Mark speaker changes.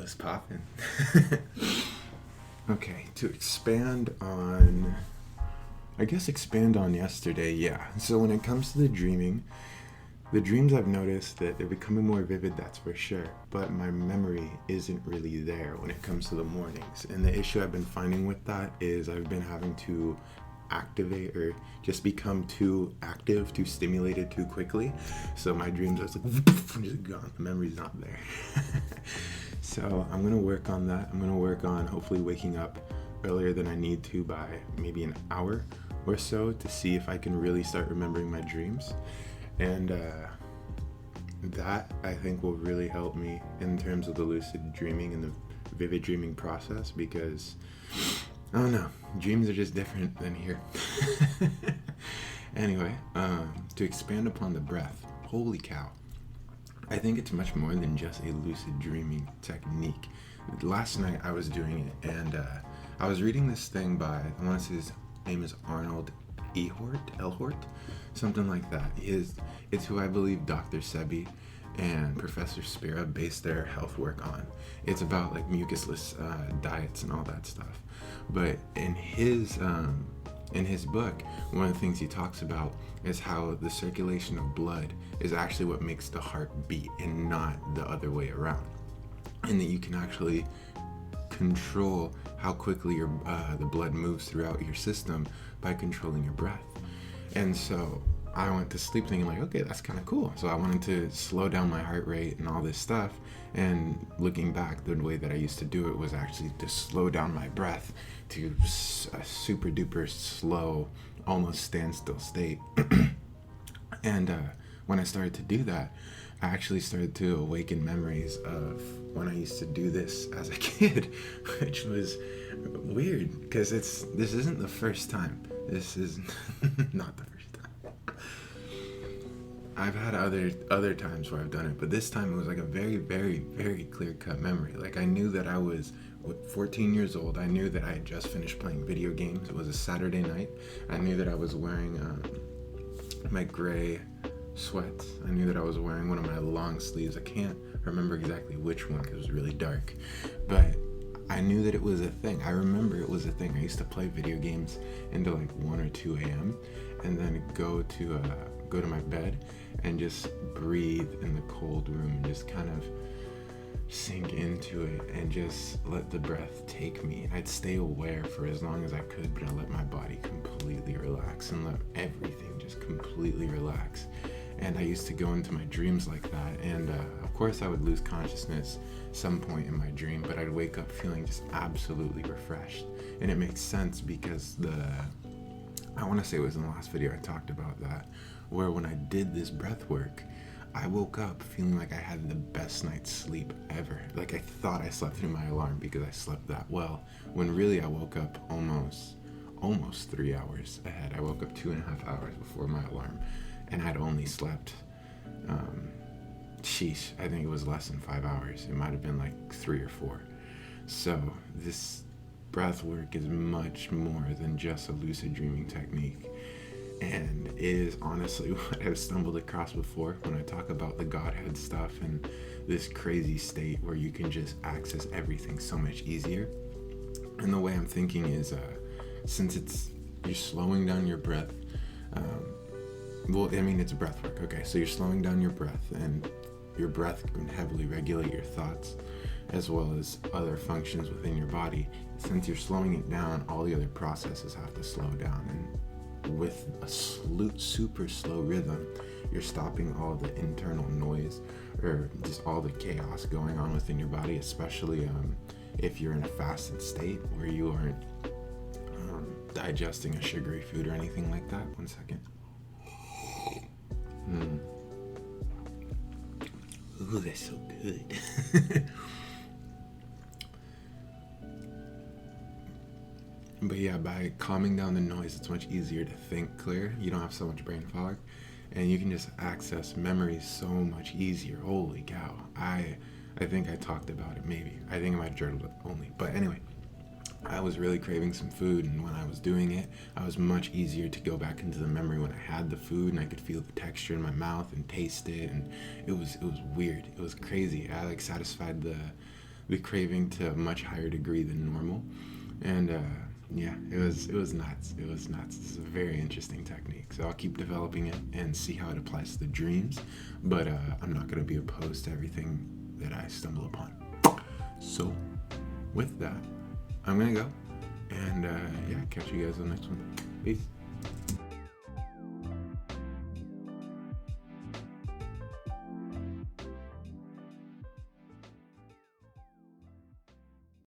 Speaker 1: What's poppin'? Okay, to expand on, expand on yesterday, yeah. So when it comes to the dreams I've noticed that they're becoming more vivid, that's for sure. But my memory isn't really there when it comes to the mornings. And the issue I've been finding with that is I've been having to activate or just become too active, too stimulated too quickly. So my dreams are just like, just gone. The memory's not there. So I'm gonna work on that. I'm gonna work on hopefully waking up earlier than I need to by maybe an hour or so to see if I can really start remembering my dreams. And that I think will really help me in terms of the lucid dreaming and the vivid dreaming process, because I don't know, dreams are just different than here. Anyway, to expand upon the breath, holy cow, I think it's much more than just a lucid dreaming technique. Last night I was doing it, and I was reading this thing by, I want to say his name is Arnold Elhort, something like that. It's who I believe Dr. Sebi and Professor Spira base their health work on. It's about like mucusless diets and all that stuff. But in his book, one of the things he talks about is how the circulation of blood is actually what makes the heart beat and not the other way around. And that you can actually control how quickly the blood moves throughout your system by controlling your breath. And so I went to sleep thinking like, okay, that's kind of cool. So I wanted to slow down my heart rate and all this stuff. And looking back, the way that I used to do it was actually to slow down my breath to a super duper slow, almost standstill state. And when I started to do that, I actually started to awaken memories of when I used to do this as a kid, which was weird because this isn't the first time. This is not the first time. I've had other times where I've done it, but this time it was like a very, very, very clear-cut memory. Like I knew that I was 14 years old. I knew that I had just finished playing video games. It was a Saturday night. I knew that I was wearing my gray sweats. I knew that I was wearing one of my long sleeves. I can't remember exactly which one because it was really dark, but I knew that it was a thing. I remember it was a thing. I used to play video games into like 1 or 2 a.m. and then go to my bed and just breathe in the cold room and just kind of sink into it and just let the breath take me. I'd stay aware for as long as I could, but I let my body completely relax and let everything just completely relax. And I used to go into my dreams like that, and of course I would lose consciousness some point in my dream, but I'd wake up feeling just absolutely refreshed. And it makes sense because I want to say it was in the last video I talked about that, where when I did this breath work, I woke up feeling like I had the best night's sleep ever. Like I thought I slept through my alarm because I slept that well, when really I woke up almost 3 hours ahead. I woke up 2.5 hours before my alarm, and I'd only slept, I think it was less than 5 hours. It might have been like 3 or 4. So this breath work is much more than just a lucid dreaming technique. And it is honestly what I've stumbled across before when I talk about the Godhead stuff and this crazy state where you can just access everything so much easier. And the way I'm thinking is, since you're slowing down your breath, it's breath work. Okay, so you're slowing down your breath, and your breath can heavily regulate your thoughts as well as other functions within your body. Since you're slowing it down, all the other processes have to slow down, and with a super slow rhythm, you're stopping all the internal noise or just all the chaos going on within your body, especially if you're in a fasted state where you aren't digesting a sugary food or anything like that. 1 second. Ooh, that's so good. But yeah, by calming down the noise, it's much easier to think clear. You don't have so much brain fog, and you can just access memories so much easier. Holy cow. I think I talked about it, maybe. I think I might journal it only. But anyway, I was really craving some food, and when I was doing it, I was much easier to go back into the memory when I had the food, and I could feel the texture in my mouth and taste it, and it was weird. It was crazy. I satisfied the craving to a much higher degree than normal. And yeah, it was nuts. It was nuts. It's a very interesting technique. So I'll keep developing it and see how it applies to the dreams. But I'm not going to be opposed to everything that I stumble upon. So with that, I'm going to go. And yeah, catch you guys on the next one. Peace.